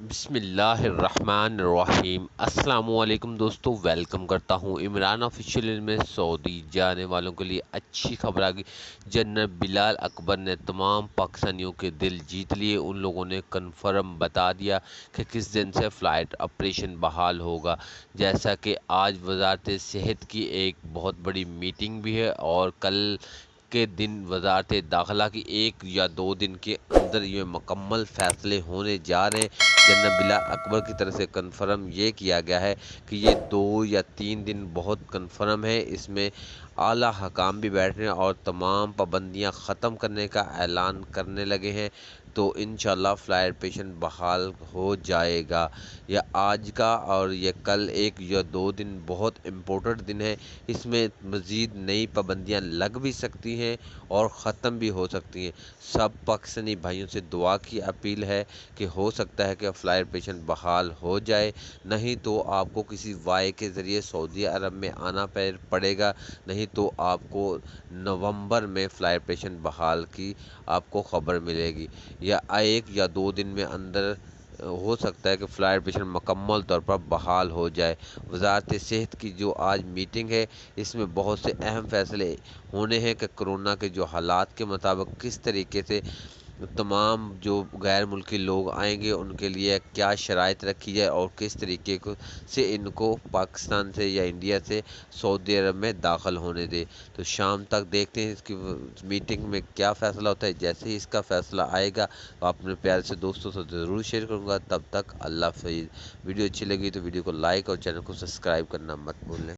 بسم اللہ الرحمن الرحیم۔ السلام علیکم دوستو، ویلکم کرتا ہوں عمران آفیشیل میں۔ سعودی جانے والوں کے لیے اچھی خبر آ گئی۔ جنرل بلال اکبر نے تمام پاکستانیوں کے دل جیت لیے۔ ان لوگوں نے کنفرم بتا دیا کہ کس دن سے فلائٹ آپریشن بحال ہوگا، جیسا کہ آج وزارت صحت کی ایک بہت بڑی میٹنگ بھی ہے اور کل کے دن وزارت داخلہ کی 1 یا 2 دن کے اندر یہ مکمل فیصلے ہونے جا رہے ہیں۔ جنرل بلال اکبر کی طرف سے کنفرم یہ کیا گیا ہے کہ یہ 2 یا 3 دن بہت کنفرم ہے۔ اس میں اعلیٰ حکام بھی بیٹھ رہے ہیں اور تمام پابندیاں ختم کرنے کا اعلان کرنے لگے ہیں، تو انشاءاللہ فلائٹ آپریشن بحال ہو جائے گا۔ یہ آج کا اور یہ کل 1 یا 2 دن بہت امپورٹنٹ دن ہے۔ اس میں مزید نئی پابندیاں لگ بھی سکتی ہیں اور ختم بھی ہو سکتی ہیں۔ سب پاکستانی بھائیوں سے دعا کی اپیل ہے کہ ہو سکتا ہے کہ فلائٹ آپریشن بحال ہو جائے، نہیں تو آپ کو کسی وائے کے ذریعے سعودی عرب میں آنا پڑے گا، نہیں تو آپ کو نومبر میں فلائٹ آپریشن بحال کی آپ کو خبر ملے گی، یا 1 یا 2 دن میں اندر ہو سکتا ہے کہ فلائٹ آپریشن مکمل طور پر بحال ہو جائے۔ وزارت صحت کی جو آج میٹنگ ہے، اس میں بہت سے اہم فیصلے ہونے ہیں کہ کرونا کے جو حالات کے مطابق کس طریقے سے تمام جو غیر ملکی لوگ آئیں گے ان کے لیے کیا شرائط رکھی جائے اور کس طریقے سے ان کو پاکستان سے یا انڈیا سے سعودی عرب میں داخل ہونے دے۔ تو شام تک دیکھتے ہیں اس کی میٹنگ میں کیا فیصلہ ہوتا ہے۔ جیسے ہی اس کا فیصلہ آئے گا تو اپنے پیارے سے دوستوں سے ضرور شیئر کروں گا۔ تب تک اللہ حافظ۔ ویڈیو اچھی لگی تو ویڈیو کو لائک اور چینل کو سبسکرائب کرنا مت بھولیں۔